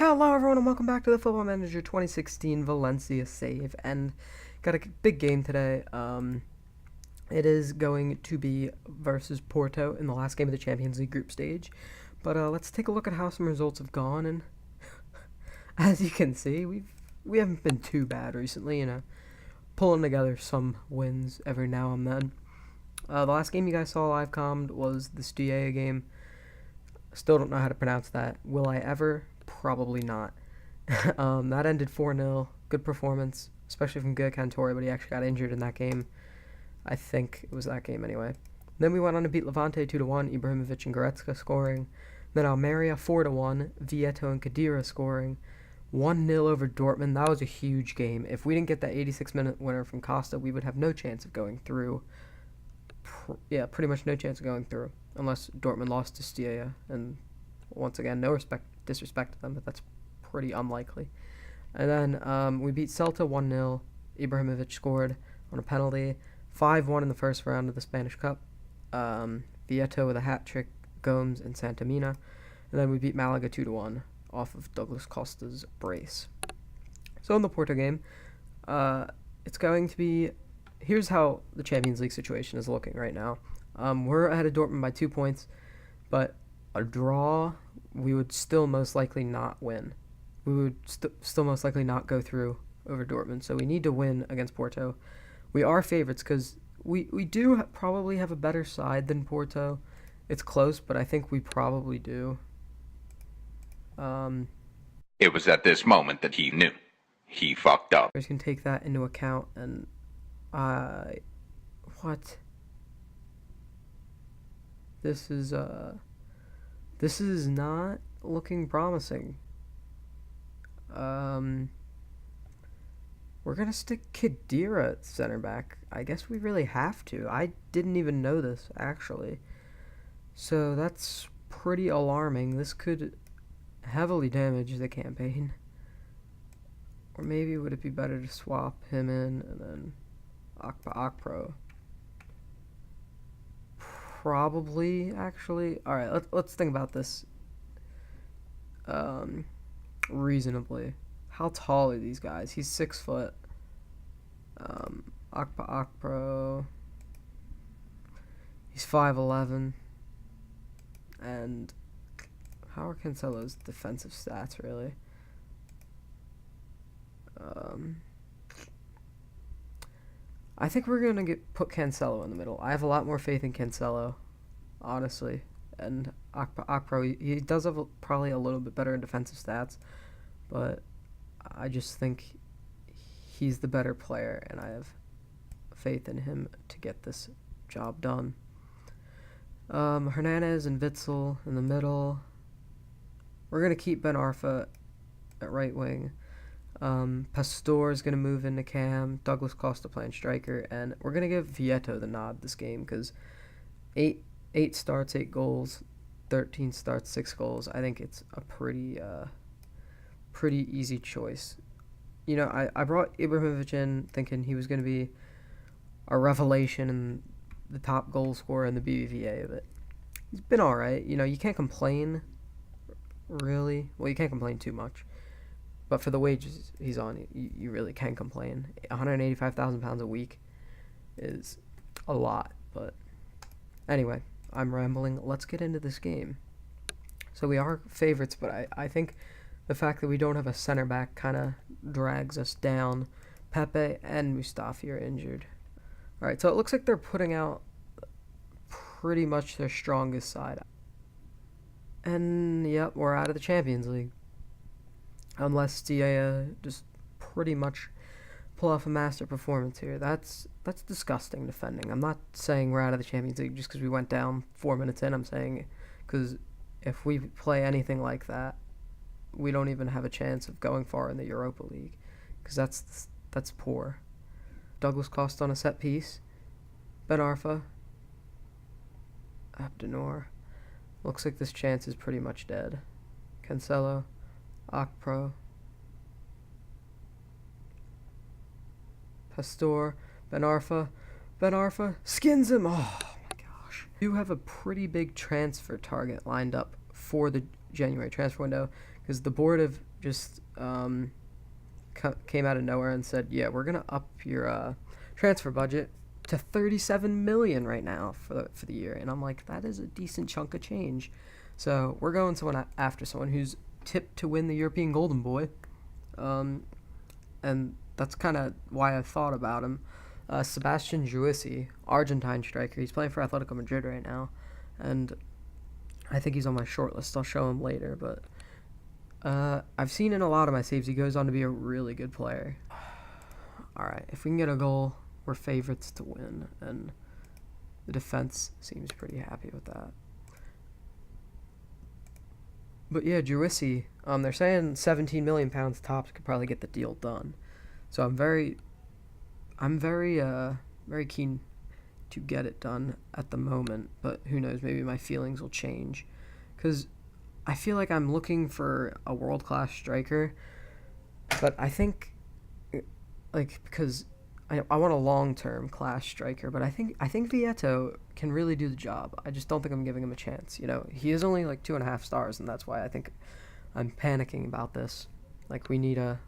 Hello everyone and welcome back to the Football Manager 2016 Valencia save, and got a big game today. It is going to be versus Porto in the last game of the Champions League group stage, but let's take a look at how some results have gone. And as you can see, we haven't been too bad recently, pulling together some wins every now and then. The last game you guys saw live commed was the Steaua game. Still don't know how to pronounce that. Will I ever? Probably not. That ended 4-0. Good performance, especially from Cantore, but he actually got injured in that game. I think it was that game anyway. Then we went on to beat Levante 2-1, Ibrahimovic and Goretzka scoring. Then Almeria 4-1, Vieto and Khedira scoring. 1-0 over Dortmund. That was a huge game. If we didn't get that 86-minute winner from Costa, we would have no chance of going through. Pretty much no chance of going through, unless Dortmund lost to Steaua. And once again, no disrespect to them, but that's pretty unlikely. And then we beat Celta 1-0. Ibrahimovic scored on a penalty. 5-1 in the first round of the Spanish Cup. Vieto with a hat-trick, Gomes and Santamina. And then we beat Malaga 2-1 off of Douglas Costa's brace. So in the Porto game, it's going to be... Here's how the Champions League situation is looking right now. We're ahead of Dortmund by 2 points, but a draw, we would still most likely not win. We would still most likely not go through over Dortmund, so we need to win against Porto. We are favorites because we do probably have a better side than Porto. It's close, but I think we probably do. It was at this moment that he knew. He fucked up. You can take that into account, and what? This is not looking promising. We're gonna stick Khedira at center back. I guess we really have to. I didn't even know this, actually. So that's pretty alarming. This could heavily damage the campaign. Or maybe would it be better to swap him in and then Akpro? Probably, actually. Alright, let's think about this reasonably. How tall are these guys? He's 6 foot. Akpro, he's 5'11". And how are Cancelo's defensive stats, really? I think we're going to put Cancelo in the middle. I have a lot more faith in Cancelo, honestly. And Akpro, he does have probably a little bit better in defensive stats, but I just think he's the better player, and I have faith in him to get this job done. Hernandez and Witsel in the middle. We're going to keep Ben Arfa at right wing. Pastor is going to move into cam. Douglas Costa playing striker. And we're going to give Vieto the nod this game because 8 starts, 8 goals. 13 starts, 6 goals. I think it's a pretty easy choice. I brought Ibrahimovic in thinking he was going to be a revelation and the top goal scorer in the BBVA, but he's been all right. You can't complain, really. Well, you can't complain too much. But for the wages he's on, you really can't complain. £185,000 a week is a lot. But anyway, I'm rambling. Let's get into this game. So we are favorites, but I think the fact that we don't have a center back kind of drags us down. Pepe and Mustafi are injured. All right, so it looks like they're putting out pretty much their strongest side. And yep, we're out of the Champions League. Unless Steaua just pretty much pull off a master performance here. That's disgusting defending. I'm not saying we're out of the Champions League just because we went down 4 minutes in. I'm saying because if we play anything like that, we don't even have a chance of going far in the Europa League because that's poor. Douglas Costa on a set piece. Ben Arfa. Abdenor. Looks like this chance is pretty much dead. Cancelo. Akpro. Pastor. Ben Arfa. Ben Arfa skins him. Oh my gosh. You have a pretty big transfer target lined up for the January transfer window because the board have just came out of nowhere and said, yeah, we're gonna up your transfer budget to 37 million right now for the year. And I'm like, that is a decent chunk of change. So we're going after someone who's tipped to win the European Golden Boy, and that's kind of why I thought about him. Sebastian Juissi, Argentine striker. He's playing for Atletico Madrid right now, and I think he's on my short list. I'll show him later, but I've seen in a lot of my saves he goes on to be a really good player. All right, if we can get a goal, we're favorites to win, and the defense seems pretty happy with that. But yeah, Juissi, they're saying £17 million tops could probably get the deal done. So I'm very keen to get it done at the moment. But who knows? Maybe my feelings will change, because I feel like I'm looking for a world-class striker. But I think, because I want a long-term class striker, but I think Vieto can really do the job. I just don't think I'm giving him a chance. He is only 2.5 stars, and that's why I think I'm panicking about this. We need a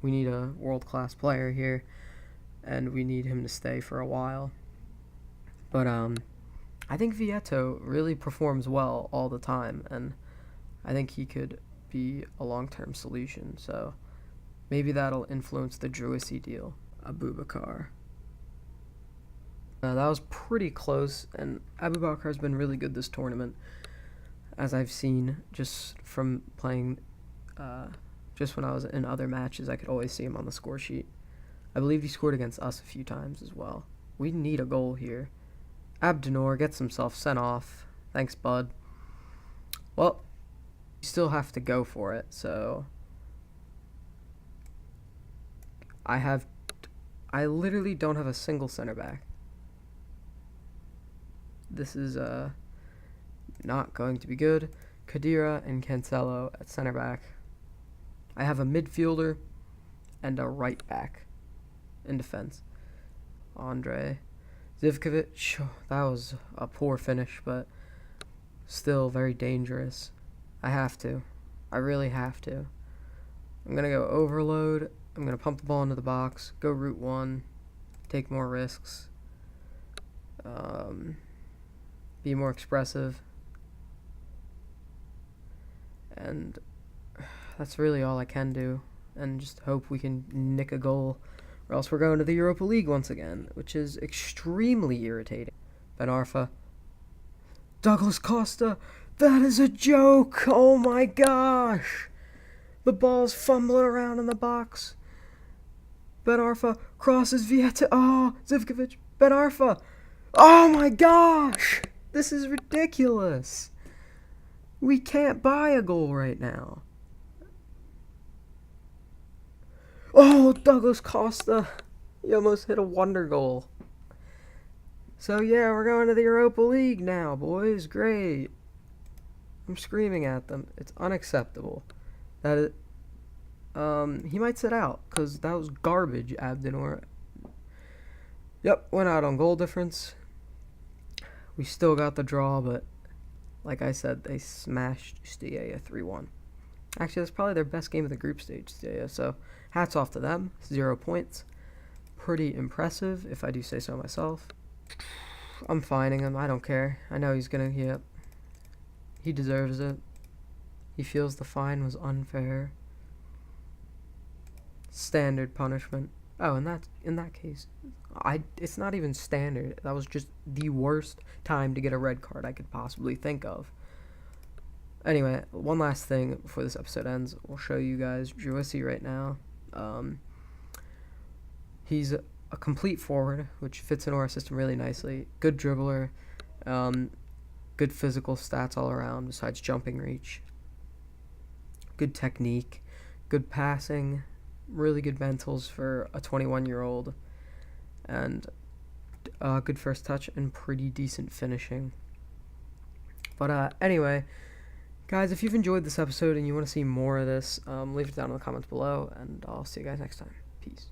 world-class player here, and we need him to stay for a while. But I think Vieto really performs well all the time, and I think he could be a long-term solution. So maybe that'll influence the Juissi deal. Abubakar. That was pretty close, and Abubakar's been really good this tournament, as I've seen just from playing. Just when I was in other matches, I could always see him on the score sheet. I believe he scored against us a few times as well. We need a goal here. Abdenor gets himself sent off. Thanks, bud. Well, you still have to go for it, so I literally don't have a single center back. This is not going to be good. Khedira and Cancelo at center back. I have a midfielder and a right back in defense. Andre Zivkovic. That was a poor finish, but still very dangerous. I really have to. I'm going to go overload. I'm going to pump the ball into the box, go route one, take more risks, be more expressive, and that's really all I can do, and just hope we can nick a goal, or else we're going to the Europa League once again, which is extremely irritating. Ben Arfa. Douglas Costa, that is a joke! Oh my gosh! The ball's fumbling around in the box. Ben Arfa crosses Vieto. Oh, Zivkovic. Ben Arfa. Oh my gosh! This is ridiculous. We can't buy a goal right now. Oh, Douglas Costa. He almost hit a wonder goal. So yeah, we're going to the Europa League now, boys. Great. I'm screaming at them. It's unacceptable. He might sit out, because that was garbage, Abdenor. Yep, went out on goal difference. We still got the draw, but like I said, they smashed Steaua 3-1. Actually, that's probably their best game of the group stage, Steaua, so hats off to them. 0 points. Pretty impressive, if I do say so myself. I'm fining him. I don't care. I know he's going to, he deserves it. He feels the fine was unfair. Standard punishment. Oh, in that case, it's not even standard. That was just the worst time to get a red card I could possibly think of. Anyway, one last thing before this episode ends. We'll show you guys Juissi right now. He's a complete forward, which fits into our system really nicely. Good dribbler. Good physical stats all around besides jumping reach. Good technique. Good passing. Really good mentals for a 21-year-old, and good first touch and pretty decent finishing. But anyway, guys, if you've enjoyed this episode and you want to see more of this, leave it down in the comments below, and I'll see you guys next time. Peace.